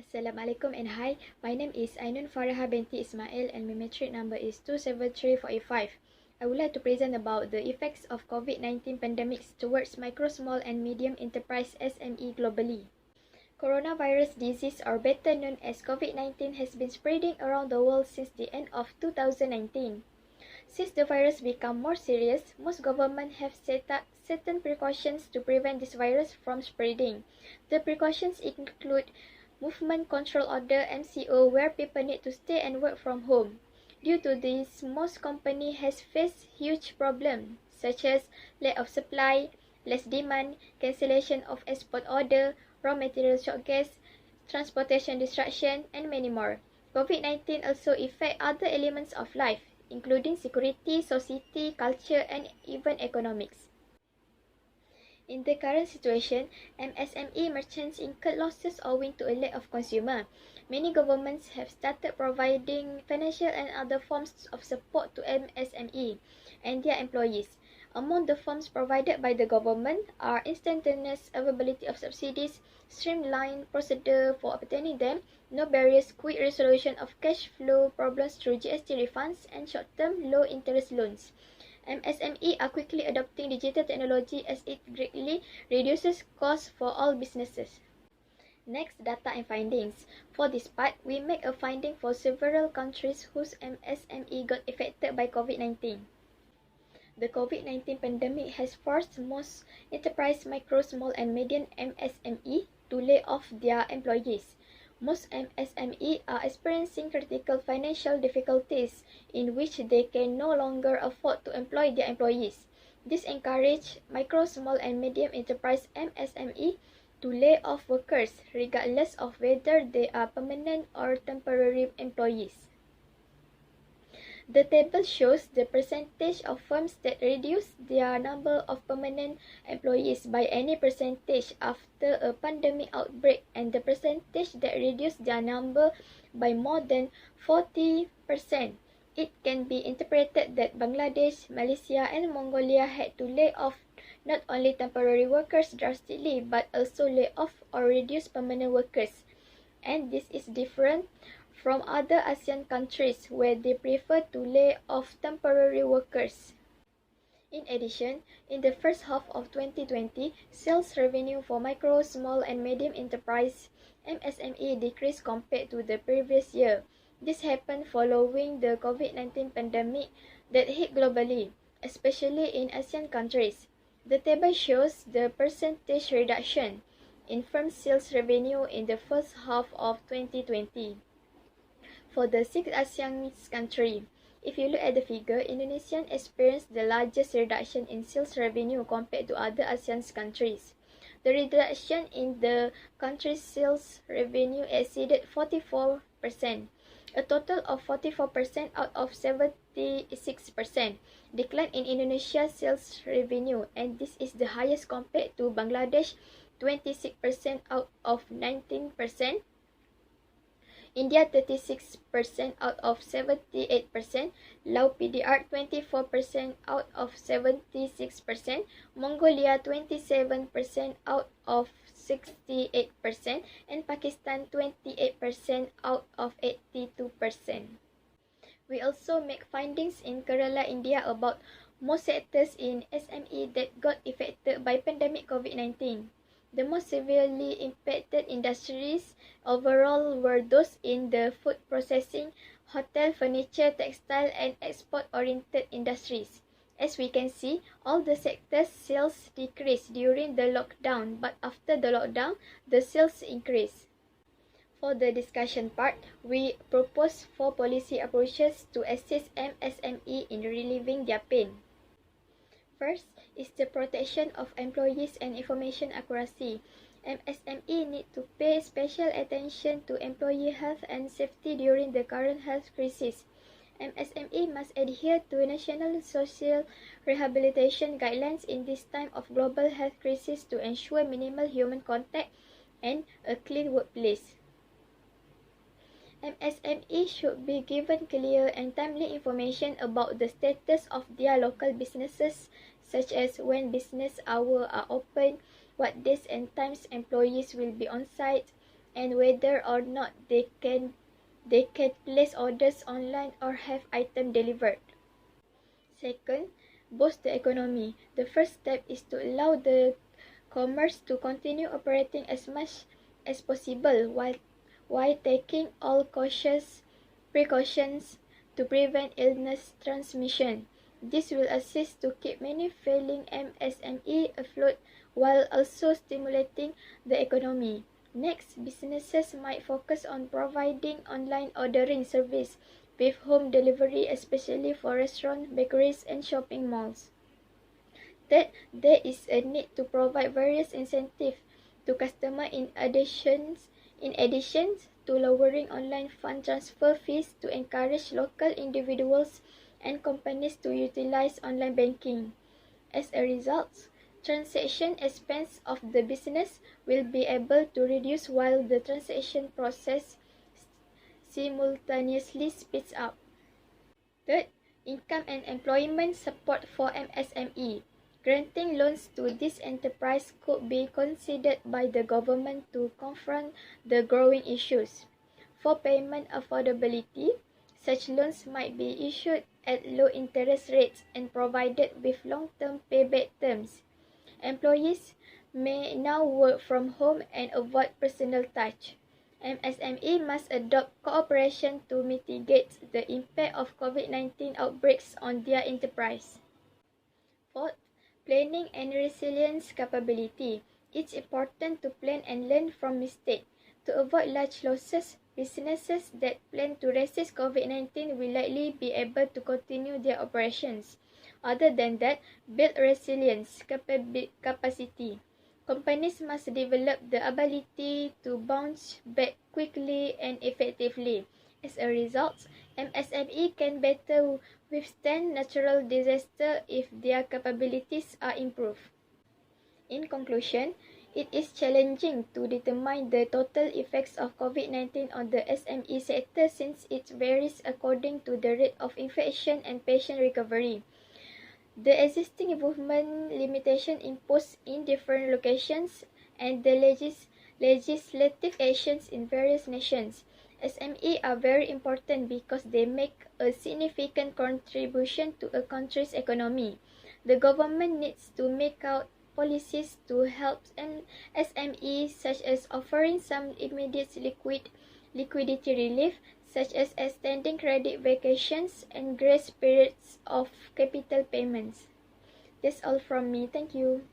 Assalamualaikum and hi, my name is Ainun Faraha binti Ismail and my metric number is 273485. I would like to present about the effects of COVID-19 pandemics towards micro, small and medium enterprise SME globally. Coronavirus disease, or better known as COVID-19, has been spreading around the world since the end of 2019. Since the virus became more serious, most governments have set up certain precautions to prevent this virus from spreading. The precautions include Movement Control Order (MCO), where people need to stay and work from home. Due to this, most companies has faced huge problems such as lack of supply, less demand, cancellation of export order, raw material shortages, transportation disruption, and many more. COVID-19 also affects other elements of life, including security, society, culture, and even economics. In the current situation, MSME merchants incurred losses owing to a lack of consumer. Many governments have started providing financial and other forms of support to MSME and their employees. Among the forms provided by the government are instantaneous availability of subsidies, streamlined procedure for obtaining them, no barriers, quick resolution of cash flow problems through GST refunds, and short-term, low-interest loans. MSME are quickly adopting digital technology as it greatly reduces costs for all businesses. Next, data and findings. For this part, we make a finding for several countries whose MSME got affected by COVID-19. The COVID-19 pandemic has forced most enterprise, micro, small and medium MSME to lay off their employees. Most MSME are experiencing critical financial difficulties in which they can no longer afford to employ their employees. This encourages micro, small and medium enterprise MSME to lay off workers regardless of whether they are permanent or temporary employees. The table shows the percentage of firms that reduce their number of permanent employees by any percentage after a pandemic outbreak and the percentage that reduce their number by more than 40%. It can be interpreted that Bangladesh, Malaysia and Mongolia had to lay off not only temporary workers drastically but also lay off or reduce permanent workers. And this is different from other ASEAN countries where they prefer to lay off temporary workers. In addition, in the first half of 2020, sales revenue for micro, small and medium enterprise MSME decreased compared to the previous year. This happened following the COVID-19 pandemic that hit globally, especially in ASEAN countries. The table shows the percentage reduction in firm sales revenue in the first half of 2020. For the 6 ASEAN countries, if you look at the figure, Indonesia experienced the largest reduction in sales revenue compared to other ASEAN countries. The reduction in the country's sales revenue exceeded 44%, a total of 44% out of 76% decline in Indonesia's sales revenue, and this is the highest compared to Bangladesh, 26% out of 19%, India 36% out of 78%, Laos PDR 24% out of 76%, Mongolia 27% out of 68%, and Pakistan 28% out of 82%. We also make findings in Kerala, India about most sectors in SME that got affected by pandemic COVID-19. The most severely impacted industries overall were those in the food processing, hotel, furniture, textile, and export-oriented industries. As we can see, all the sectors' sales decreased during the lockdown, but after the lockdown, the sales increased. For the discussion part, we propose 4 policy approaches to assist MSME in relieving their pain. First is the protection of employees and information accuracy. MSME need to pay special attention to employee health and safety during the current health crisis. MSME must adhere to national social rehabilitation guidelines in this time of global health crisis to ensure minimal human contact and a clean workplace. MSME should be given clear and timely information about the status of their local businesses, such as when business hours are open, what days and times employees will be on site, and whether or not they can place orders online or have items delivered. Second, boost the economy. The first step is to allow the commerce to continue operating as much as possible while taking all cautious precautions to prevent illness transmission. This will assist to keep many failing MSME afloat while also stimulating the economy. Next, businesses might focus on providing online ordering service with home delivery, especially for restaurants, bakeries, and shopping malls. Third, there is a need to provide various incentives to customers in addition to lowering online fund transfer fees to encourage local individuals and companies to utilize online banking. As a result, transaction expense of the business will be able to reduce while the transaction process simultaneously speeds up. Third, income and employment support for MSME. Granting loans to this enterprise could be considered by the government to confront the growing issues. For payment affordability, such loans might be issued at low interest rates and provided with long-term payback terms. Employees may now work from home and avoid personal touch. MSME must adopt cooperation to mitigate the impact of COVID-19 outbreaks on their enterprise. Fourth, planning and resilience capability. It's important to plan and learn from mistakes. To avoid large losses, businesses that plan to resist COVID-19 will likely be able to continue their operations. Other than that, build resilience capacity. Companies must develop the ability to bounce back quickly and effectively. As a result, MSME can better withstand natural disaster if their capabilities are improved. In conclusion, it is challenging to determine the total effects of COVID-19 on the SME sector since it varies according to the rate of infection and patient recovery. The existing movement limitation imposed in different locations and the legislative actions in various nations. SME are very important because they make a significant contribution to a country's economy. The government needs to make out policies to help SMEs, such as offering some immediate liquidity relief, such as extending credit vacations and grace periods of capital payments. That's all from me. Thank you.